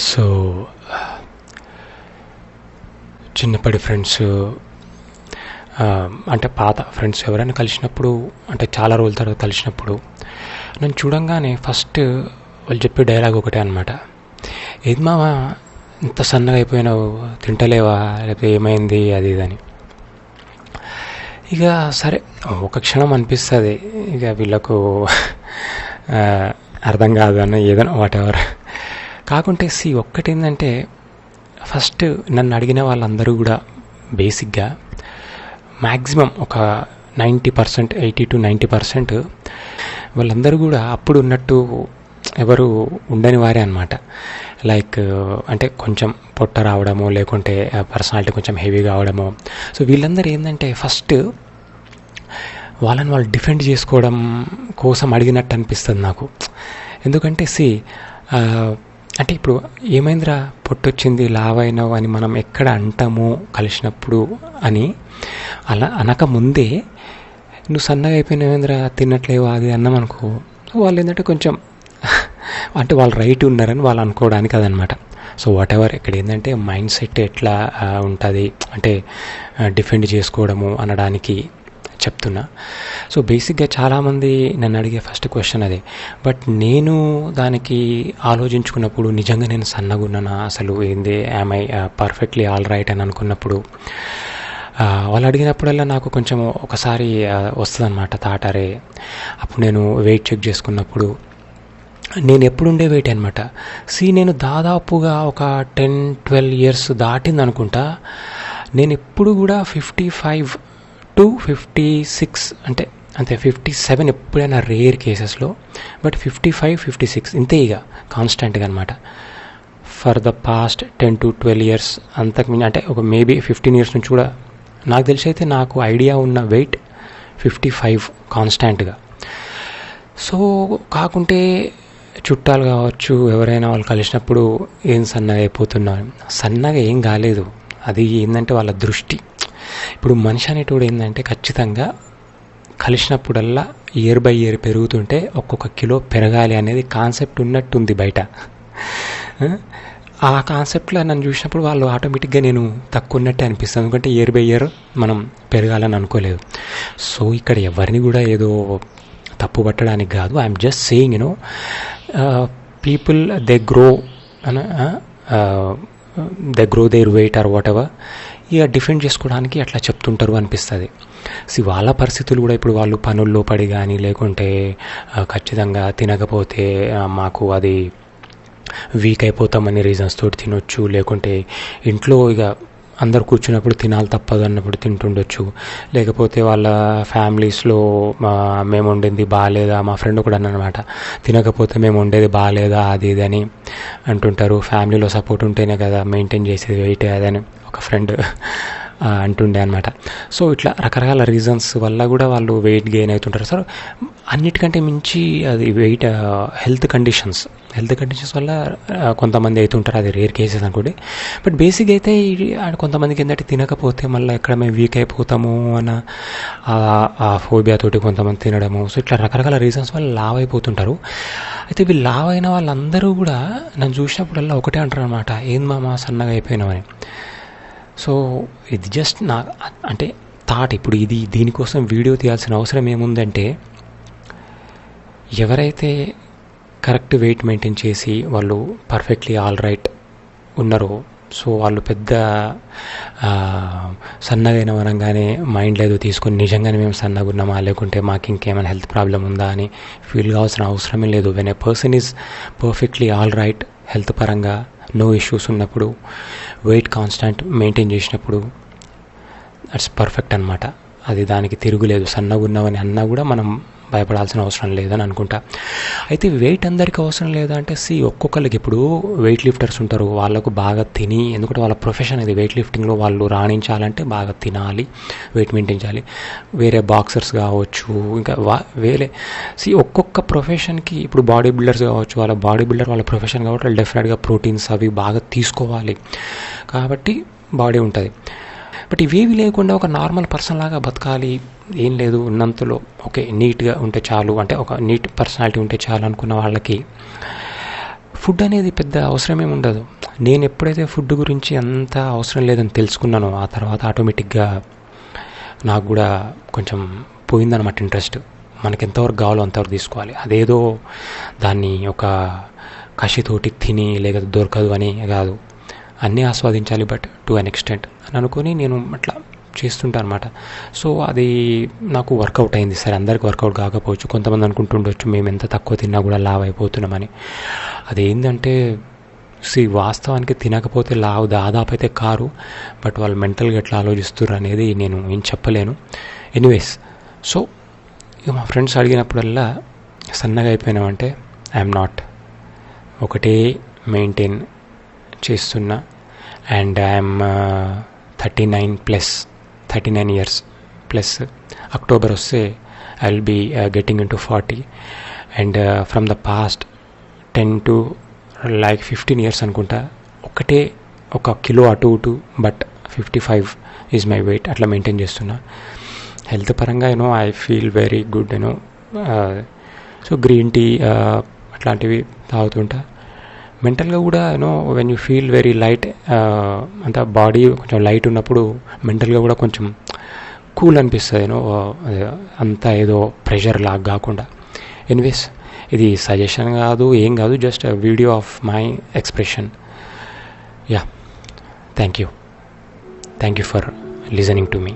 So చిన్నప్పటి friends అంటే పాత ఫ్రెండ్స్ ఎవరైనా కలిసినప్పుడు, అంటే చాలా రోజుల తర్వాత కలిసినప్పుడు నన్ను చూడంగానే ఫస్ట్ వాళ్ళు చెప్పే డైలాగ్ ఒకటే అనమాట, ఏది మామ ఇంత సన్నగా అయిపోయినావు, తింటలేవా, లేకపోతే ఏమైంది, అది ఇదని. ఇక సరే ఒక క్షణం అనిపిస్తుంది, ఇక వీళ్ళకు అర్థం కాదు అన్న ఏదైనా వాట్ ఎవర్. కాకుంటే ఒక్కటి ఏంటంటే, ఫస్ట్ నన్ను అడిగిన వాళ్ళందరూ కూడా బేసిక్గా మ్యాక్సిమం ఒక 90%, 80 to 90% వాళ్ళందరూ కూడా అప్పుడు ఉన్నట్టు ఎవరు ఉండని వారే అనమాట. లైక్ అంటే కొంచెం పొట్ట రావడము, లేకుంటే పర్సనాలిటీ కొంచెం హెవీ కావడము. సో వీళ్ళందరూ ఏంటంటే ఫస్ట్ వాళ్ళని వాళ్ళు డిఫెండ్ చేసుకోవడం కోసం అడిగినట్టు అనిపిస్తుంది నాకు. ఎందుకంటే అంటే ఇప్పుడు ఏమైందిరా పొట్టొచ్చింది, లావైనావు అని మనం ఎక్కడ అంటాము కలిసినప్పుడు అని అలా అనకముందే నువ్వు సన్నగా అయిపోయినావేంద్రా, తిన్నట్లేవు, అది అన్నాం అనుకో, వాళ్ళు ఏంటంటే కొంచెం అంటే వాళ్ళు రైట్ ఉన్నారని వాళ్ళు అనుకోవడానికి అదనమాట. సో వాట్ ఎవర్, ఇక్కడ ఏంటంటే మైండ్ సెట్ ఎట్లా ఉంటుంది అంటే డిఫెండ్ చేసుకోవడము అనడానికి చెప్తున్నా. సో బేసిక్గా చాలామంది నన్ను అడిగే ఫస్ట్ క్వశ్చన్ అదే. బట్ నేను దానికి ఆలోచించుకున్నప్పుడు నిజంగా నేను సన్నగా ఉన్నానా, అసలు ఏంది, am I perfectly all right అని అనుకున్నప్పుడు వాళ్ళు అడిగినప్పుడల్లా నాకు కొంచెం ఒకసారి వస్తుంది అనమాట థాట్, అరే అప్పుడు నేను వెయిట్ చెక్ చేసుకున్నప్పుడు నేను ఎప్పుడుండే వెయిట్ అనమాట. నేను దాదాపుగా ఒక 10-12 years దాటింది అనుకుంటా. నేను ఎప్పుడు కూడా 55 to 56 అంటే 57 ఎప్పుడైనా రేర్ కేసెస్లో, బట్ 55, 56 ఇంతే ఇక కాన్స్టెంట్గా అనమాట for the past 10 to 12 years. అంతకుమించి అంటే ఒక మేబీ 15 years నుంచి కూడా నాకు తెలిసి అయితే నాకు ఐడియా ఉన్న వెయిట్ 55 కాన్స్టాంట్గా. సో కాకుంటే చుట్టాలు కావచ్చు, ఎవరైనా వాళ్ళు కలిసినప్పుడు ఏం సన్నగా అయిపోతున్నాను, సన్నగా ఏం కాలేదు. అది ఏంటంటే వాళ్ళ దృష్టి. ఇప్పుడు మనిషి అనేటోడు ఏంటంటే ఖచ్చితంగా కలిసినప్పుడల్లా ఇయర్ బై ఇయర్ పెరుగుతుంటే ఒక్కొక్క కిలో పెరగాలి అనేది కాన్సెప్ట్ ఉన్నట్టుంది బయట. ఆ కాన్సెప్ట్లో నన్ను చూసినప్పుడు వాళ్ళు ఆటోమేటిక్గా నేను తక్కువ ఉన్నట్టే అనిపిస్తుంది, ఎందుకంటే ఇయర్ బై ఇయర్ మనం పెరగాలని అనుకోలేదు. సో ఇక్కడ ఎవరిని కూడా ఏదో తప్పు పట్టడానికి కాదు, I'm just saying people they grow their weight or whatever, ఇక డిఫెండ్ చేసుకోవడానికి అట్లా చెప్తుంటారు అనిపిస్తుంది. వాళ్ళ పరిస్థితులు కూడా ఇప్పుడు వాళ్ళు పనుల్లో పడి కానీ, లేకుంటే ఖచ్చితంగా తినకపోతే మాకు అది వీక్ అయిపోతామని రీజన్స్ తోటి తినొచ్చు, లేకుంటే ఇంట్లో ఇక అందరు కూర్చున్నప్పుడు తినాలి తప్పదు అన్నప్పుడు తింటుండొచ్చు, లేకపోతే వాళ్ళ ఫ్యామిలీస్లో మేము వండింది బాగాలేదా, మా ఫ్రెండ్ కూడా అన్నమాట, తినకపోతే మేము వండేది బాగాలేదా అది ఇది అని అంటుంటారు. ఫ్యామిలీలో సపోర్ట్ ఉంటేనే కదా మెయింటైన్ చేసేది వెయిట్ అదని ఒక ఫ్రెండ్ అంటుండే అనమాట. సో ఇట్లా రకరకాల రీజన్స్ వల్ల కూడా వాళ్ళు వెయిట్ గెయిన్ అవుతుంటారు. సో అన్నిటికంటే మించి అది వెయిట్ హెల్త్ కండిషన్స్ వల్ల కొంతమంది అవుతుంటారు, అది రేర్ కేసెస్ అనుకోండి. బట్ బేసిక్ అయితే కొంతమందికి ఏంటంటే తినకపోతే మళ్ళీ ఎక్కడ మేము వీక్ అయిపోతాము అన్న ఆ ఫోబియాతోటి కొంతమంది తినడము. సో ఇట్లా రకరకాల రీజన్స్ వల్ల లావ్ అయిపోతుంటారు. అయితే వీళ్ళు లావ్ అయిన వాళ్ళందరూ కూడా నన్ను చూసినప్పుడల్లా ఒకటే అంటారు అనమాట, ఏం మామ సన్నగా అయిపోయినామని. సో ఇది జస్ట్ అంటే థాట్. ఇప్పుడు దీనికోసం వీడియో తీయాల్సిన అవసరం ఏముందంటే, ఎవరైతే కరెక్ట్ వెయిట్ మెయింటైన్ చేసి వాళ్ళు పర్ఫెక్ట్లీ ఆల్ రైట్ ఉన్నారో, సో వాళ్ళు పెద్ద సన్నగైన అనగానే మైండ్ లేదు తీసుకొని నిజంగానే మేము సన్నగా ఉన్నామా, లేకుంటే మాకు ఇంకేమైనా హెల్త్ ప్రాబ్లం ఉందా అని ఫీల్ కావాల్సిన అవసరమే లేదు. When a person is perfectly all right health పరంగా, నో ఇష్యూస్ ఉన్నప్పుడు, వెయిట్ కాన్స్టాంట్ మెయింటైన్ చేసినప్పుడు దట్స్ పర్ఫెక్ట్ అనమాట. అది దానికి తిరుగులేదు. సన్నగా ఉన్నామని అన్నా కూడా మనం భయపడాల్సిన అవసరం లేదని అనుకుంటా. అయితే వెయిట్ అందరికీ అవసరం లేదా అంటే, ఒక్కొక్కరికి ఇప్పుడు వెయిట్ లిఫ్టర్స్ ఉంటారు, వాళ్ళకు బాగా తిని, ఎందుకంటే వాళ్ళ ప్రొఫెషన్ ఇది వెయిట్ లిఫ్టింగ్లో, వాళ్ళు రాణించాలంటే బాగా తినాలి, వెయిట్ మెయింటైన్ చేయాలి. వేరే బాక్సర్స్ కావచ్చు, ఇంకా వేరే ఒక్కొక్క ప్రొఫెషన్కి, ఇప్పుడు బాడీ బిల్డర్స్ కావచ్చు, వాళ్ళ బాడీ బిల్డర్ వాళ్ళ ప్రొఫెషన్ కాబట్టి వాళ్ళు డెఫినెట్గా ప్రోటీన్స్ అవి బాగా తీసుకోవాలి, కాబట్టి బాడీ ఉంటుంది. బట్ ఇవేవి లేకుండా ఒక నార్మల్ పర్సన్ లాగా బతకాలి, ఏం లేదు ఉన్నంతలో ఓకే నీట్గా ఉంటే చాలు, అంటే ఒక నీట్ పర్సనాలిటీ ఉంటే చాలు అనుకున్న వాళ్ళకి ఫుడ్ అనేది పెద్ద అవసరమేమి ఉండదు. నేను ఎప్పుడైతే ఫుడ్ గురించి అంత అవసరం లేదని తెలుసుకున్నానో ఆ తర్వాత ఆటోమేటిక్గా నాకు కూడా కొంచెం పోయిందన్నమాట ఇంట్రెస్ట్. మనకి ఎంతవరకు కావాలో అంతవరకు తీసుకోవాలి, అదేదో దాన్ని ఒక కషితోటి తిని లేకపోతే దొరకదు అని కాదు, అన్నీ ఆస్వాదించాలి బట్ టు అన్ ఎక్స్టెంట్ అని అనుకొని నేను అట్లా చేస్తుంటాను అనమాట. సో అది నాకు వర్కౌట్ అయింది. సరే అందరికి వర్కౌట్ కాకపోవచ్చు, కొంతమంది అనుకుంటుండొచ్చు మేము ఎంత తక్కువ తిన్నా కూడా లావ్ అయిపోతున్నామని. అదేంటంటే వాస్తవానికి తినకపోతే లావు దాదాపు అయితే కారు, బట్ వాళ్ళు మెంటల్గా ఎట్లా ఆలోచిస్తున్నారు అనేది నేను ఏం చెప్పలేను. ఎనీవేస్, సో ఇక మా ఫ్రెండ్స్ అడిగినప్పుడల్లా సన్నగా అయిపోయినామంటే ఐఎమ్ నాట్, ఒకటే మెయింటైన్ చేస్తున్నా. And I'm 39 years plus. October వస్తే I will be getting into 40. And from the past 10 to 15 years అనుకుంటా ఒకటే ఒక కిలో అటు ఇటు, బట్ 55 ఈజ్ మై వెయిట్. అట్లా మెయింటైన్ చేస్తున్నా. హెల్త్ పరంగా I feel very good. So green tea అట్లాంటివి తాగుతుంటా. మెంటల్గా కూడా when you feel very light, అంత బాడీ కొంచెం లైట్ ఉన్నప్పుడు మెంటల్గా కూడా కొంచెం కూల్ అనిపిస్తుంది. అంతా ఏదో ప్రెషర్ లాగా కాకుండా. ఎనీవేస్, ఇది సజెషన్ కాదు, ఏం కాదు, just video of my expression. Yeah, thank you for listening to me.